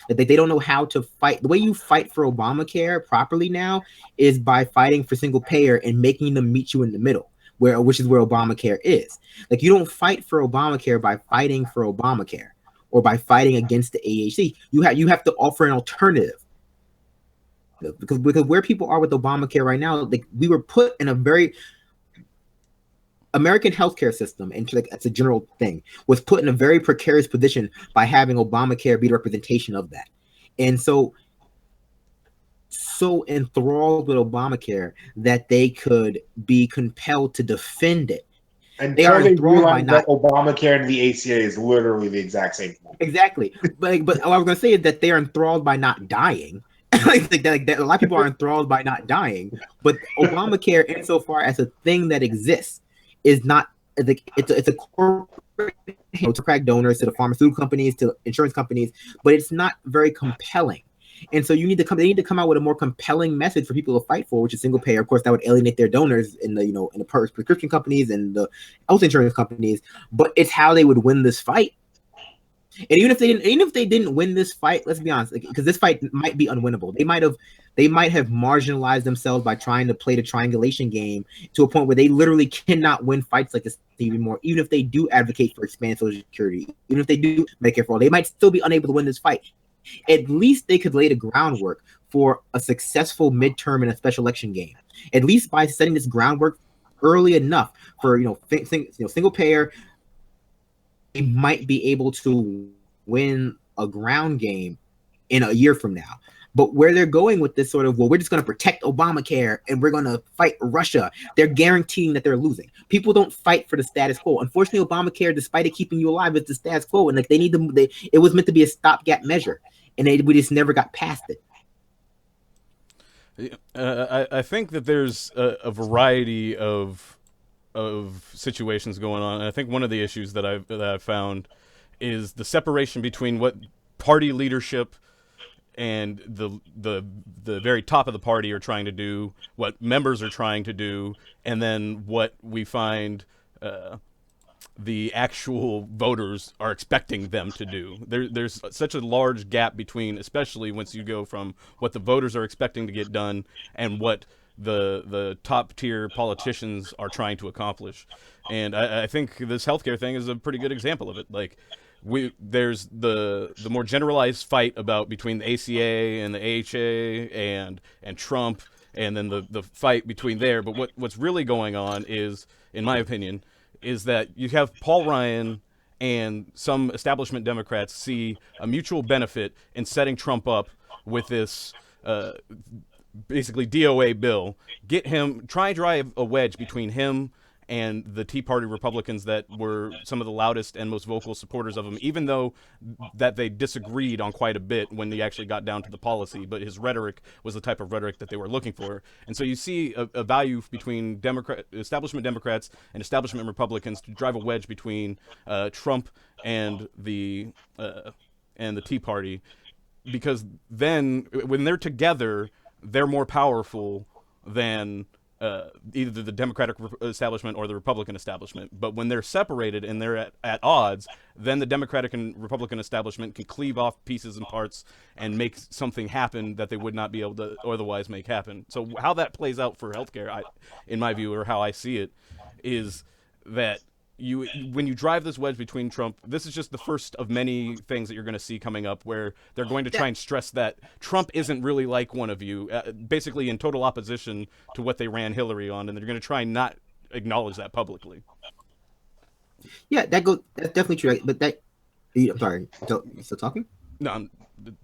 That they don't know how to fight. The way you fight for Obamacare properly now is by fighting for single payer and making them meet you in the middle, which is where Obamacare is. Like, you don't fight for Obamacare by fighting for Obamacare or by fighting against the AHC. You have to offer an alternative. Because where people are with Obamacare right now, like, we were put in a very American healthcare system, and like that's a general thing, was put in a very precarious position by having Obamacare be the representation of that. And so enthralled with Obamacare that they could be compelled to defend it. Until they realize that Obamacare and the ACA is literally the exact same thing. Exactly. But what I was going to say is that they are enthralled by not dying. like a lot of people are enthralled by not dying. But Obamacare, insofar as a thing that exists, is not like it's a corporate, to crack donors, to the pharmaceutical companies, to insurance companies, but it's not very compelling. And so they need to come out with a more compelling message for people to fight for, which is single payer. Of course, that would alienate their donors in the prescription companies and the health insurance companies, but it's how they would win this fight. And even if they didn't win this fight, let's be honest, because this fight might be unwinnable. They might have marginalized themselves by trying to play the triangulation game to a point where they literally cannot win fights like this anymore. Even if they do advocate for expanded Social Security, even if they do Medicare for all, they might still be unable to win this fight. At least they could lay the groundwork for a successful midterm and a special election game. At least by setting this groundwork early enough for single payer, they might be able to win a ground game in a year from now. But where they're going with this sort of, well, we're just going to protect Obamacare and we're going to fight Russia, they're guaranteeing that they're losing. People don't fight for the status quo. Unfortunately, Obamacare, despite it keeping you alive, is the status quo, and like it was meant to be a stopgap measure, and we just never got past it. I think that there's a variety of situations going on. And I think one of the issues that I've found is the separation between what party leadership and the very top of the party are trying to do, what members are trying to do, and then what we find the actual voters are expecting them to do. There's such a large gap between, especially once you go from what the voters are expecting to get done and what the top tier politicians are trying to accomplish. And I think this healthcare thing is a pretty good example of it. Like, there's the more generalized fight about between the ACA and the AHA and Trump, and then the fight between there. But what's really going on is, in my opinion, is that you have Paul Ryan and some establishment Democrats see a mutual benefit in setting Trump up with this basically DOA bill, try and drive a wedge between him and the Tea Party Republicans that were some of the loudest and most vocal supporters of him, even though that they disagreed on quite a bit when they actually got down to the policy. But his rhetoric was the type of rhetoric that they were looking for. And so you see a value between establishment Democrats and establishment Republicans to drive a wedge between Trump and the Tea Party, because then when they're together, they're more powerful than either the Democratic establishment or the Republican establishment. But when they're separated and they're at odds, then the Democratic and Republican establishment can cleave off pieces and parts and make something happen that they would not be able to otherwise make happen. So how that plays out for healthcare, in my view, or how I see it, is that when you drive this wedge between Trump, this is just the first of many things that you're going to see coming up, where they're going to try and stress that Trump isn't really like one of you, basically in total opposition to what they ran Hillary on, and they're going to try and not acknowledge that publicly. Yeah, that's definitely true. Right? But I'm sorry, you still talking? No, I'm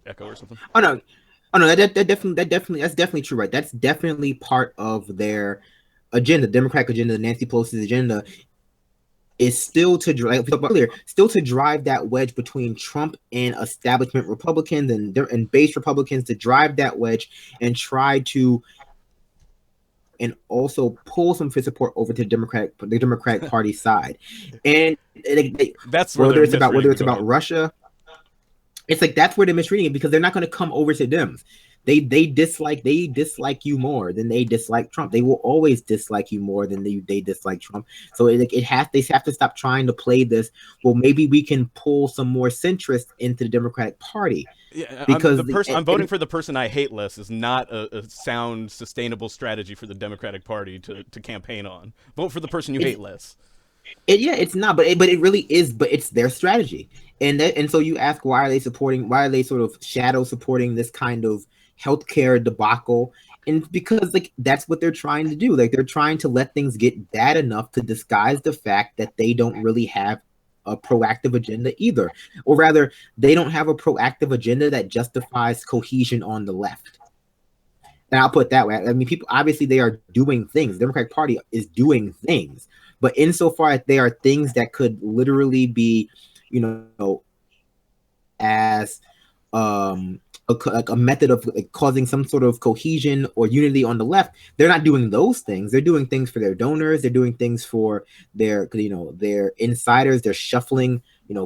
echo or something. Oh no, that's definitely true. Right, that's definitely part of their agenda, Democratic agenda, Nancy Pelosi's agenda. Is still to drive, like we talked about earlier, still to drive that wedge between Trump and establishment Republicans and base Republicans, to drive that wedge and try to, and also pull some support over to the Democratic Party side. And that's whether it's about Russia, it's like that's where they're misreading it, because they're not going to come over to Dems. They dislike you more than they dislike Trump. They will always dislike you more than they dislike Trump. So they have to stop trying to play this. Well, maybe we can pull some more centrists into the Democratic Party. Yeah, Because I'm voting for the person I hate less is not a sound, sustainable strategy for the Democratic Party to campaign on. Vote for the person you hate less. It's not, but it really is. But it's their strategy, and so you ask, why are they supporting? Why are they sort of shadow supporting this kind of healthcare debacle? And because like that's what they're trying to do. Like they're trying to let things get bad enough to disguise the fact that they don't really have a proactive agenda either, or rather, they don't have a proactive agenda that justifies cohesion on the left. And I'll put it that way. I mean, people obviously they are doing things. The Democratic Party is doing things, but insofar as they are things that could literally be, you know, as like a method of like causing some sort of cohesion or unity on the left, they're not doing those things. They're doing things for their donors. They're doing things for their insiders. They're shuffling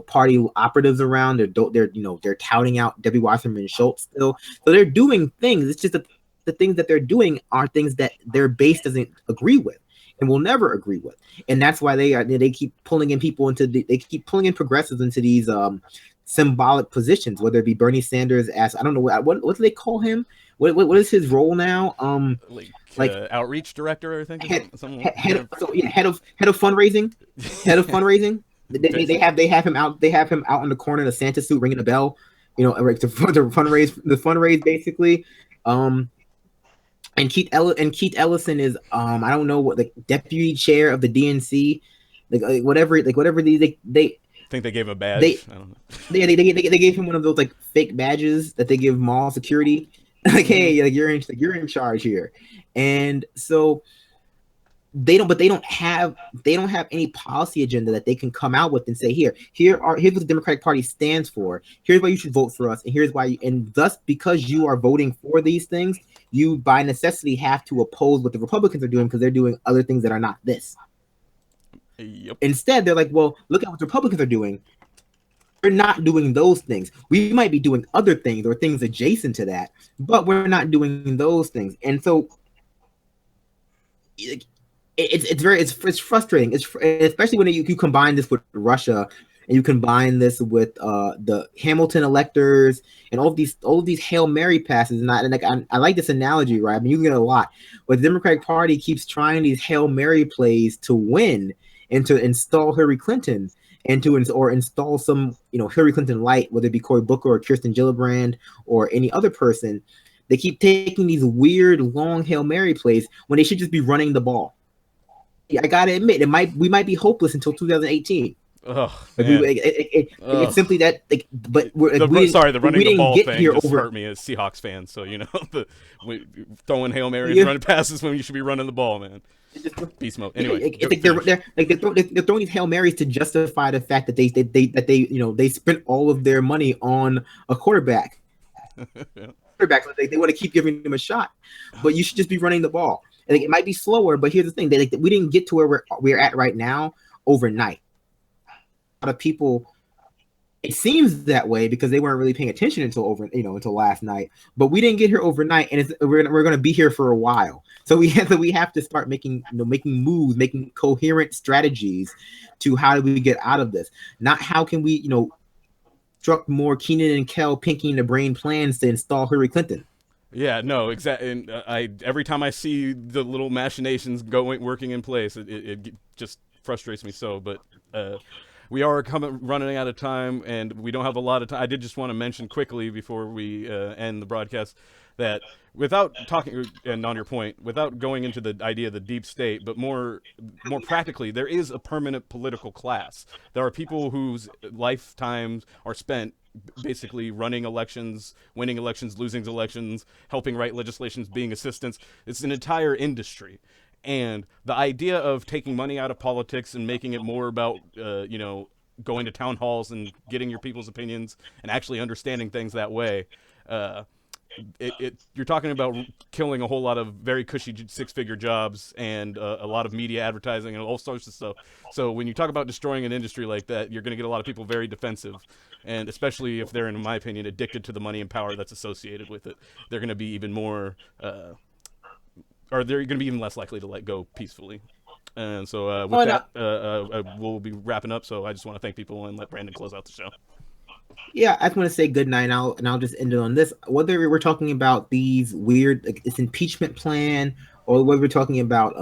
party operatives around. They're touting out Debbie Wasserman Schultz still. So they're doing things. It's just that the things that they're doing are things that their base doesn't agree with and will never agree with. And that's why they keep pulling in people they keep pulling in progressives into these symbolic positions, whether it be Bernie Sanders as I don't know what do they call him? What is his role now? Like outreach director, I think. Head of fundraising. Head of fundraising. They have him out. They have him out in the corner in a Santa suit, ringing a bell. To fundraise basically. And Keith Ellison is I don't know what the deputy chair of the DNC, whatever they think they gave him a badge. I don't know. They gave him one of those like fake badges that they give mall security. Like, hey, like you're in charge here. And so they don't have any policy agenda that they can come out with and say, here's what the Democratic Party stands for. Here's why you should vote for us, and here's why and thus because you are voting for these things, you by necessity have to oppose what the Republicans are doing because they're doing other things that are not this. Yep. Instead, they're like, well, look at what the Republicans are doing. We're not doing those things. We might be doing other things or things adjacent to that, but we're not doing those things. And so it's frustrating. It's especially when you combine this with Russia and you combine this with the Hamilton electors and all of these Hail Mary passes. And I like this analogy, right? I mean, you can get a lot, but the Democratic Party keeps trying these Hail Mary plays to win and to install Hillary Clinton and to install some Hillary Clinton light, whether it be Cory Booker or Kirsten Gillibrand or any other person. They keep taking these weird long Hail Mary plays when they should just be running the ball. I gotta admit, we might be hopeless until 2018. Oh, it's simply that, but the running the ball thing just hurt me as Seahawks fans. So throwing Hail Mary and running passes when you should be running the ball, man. Beast mode. Anyway, they're throwing these Hail Marys to justify the fact that they spent all of their money on a quarterback. Yeah. Quarterbacks, they want to keep giving them a shot, but you should just be running the ball. And it might be slower, but here's the thing: we didn't get to where we're at right now overnight. A lot of people, it seems that way because they weren't really paying attention until last night. But we didn't get here overnight, and we're going to be here for a while. So we have to start making moves, making coherent strategies to how do we get out of this. Not how can we construct more Keenan and Kel Pinky in the brain plans to install Hillary Clinton. Yeah, no, exactly. And every time I see the little machinations working in place, it just frustrates me so. But we are running out of time, and we don't have a lot of time. I did just want to mention quickly before we end the broadcast that without talking, and on your point, without going into the idea of the deep state, but more practically, there is a permanent political class. There are people whose lifetimes are spent basically running elections, winning elections, losing elections, helping write legislations, being assistants. It's an entire industry. And the idea of taking money out of politics and making it more about, going to town halls and getting your people's opinions and actually understanding things that way, you're talking about killing a whole lot of very cushy six-figure jobs and a lot of media advertising and all sorts of stuff. So when you talk about destroying an industry like that, you're going to get a lot of people very defensive, and especially if they're, in my opinion, addicted to the money and power that's associated with it, they're going to be even more, or they're going to be even less likely to let go peacefully. And so with we'll be wrapping up. So I just want to thank people and let Brandon close out the show. Yeah, I just want to say good night, and I'll just end it on this. Whether we're talking about these weird, like, this impeachment plan, or whether we're talking about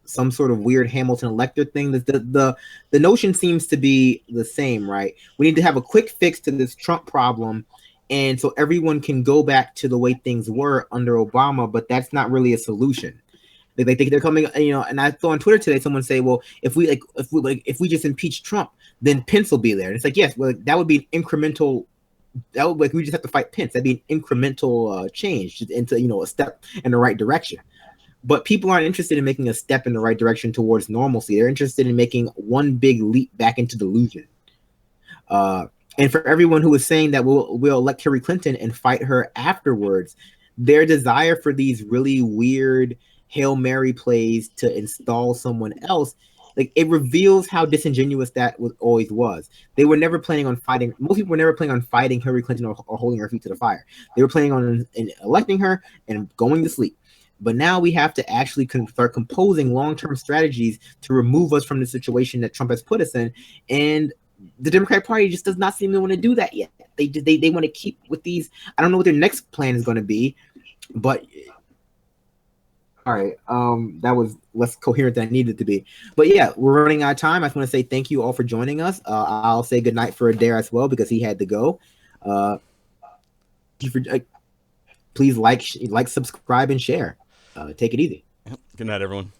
some sort of weird Hamilton elector thing, the notion seems to be the same, right? We need to have a quick fix to this Trump problem, and so everyone can go back to the way things were under Obama, but that's not really a solution. They're coming, and I saw on Twitter today someone say, well, if we just impeach Trump, then Pence will be there. And it's like, yes, well, that would be an incremental. That would, like, we just have to fight Pence. That'd be an incremental change into a step in the right direction. But people aren't interested in making a step in the right direction towards normalcy. They're interested in making one big leap back into delusion. And for everyone who is saying that we'll elect Hillary Clinton and fight her afterwards, their desire for these really weird Hail Mary plays to install someone else, like, it reveals how disingenuous that always was. They were never planning on fighting. Most people were never planning on fighting Hillary Clinton or holding her feet to the fire. They were planning on electing her and going to sleep. But now we have to actually start composing long-term strategies to remove us from the situation that Trump has put us in. And the Democratic Party just does not seem to want to do that yet. They want to keep with these. I don't know what their next plan is going to be, but all right, that was less coherent than I needed to be. But yeah, we're running out of time. I just want to say thank you all for joining us. I'll say goodnight for Adair as well because he had to go. Please like, subscribe, and share. Take it easy. Good night, everyone.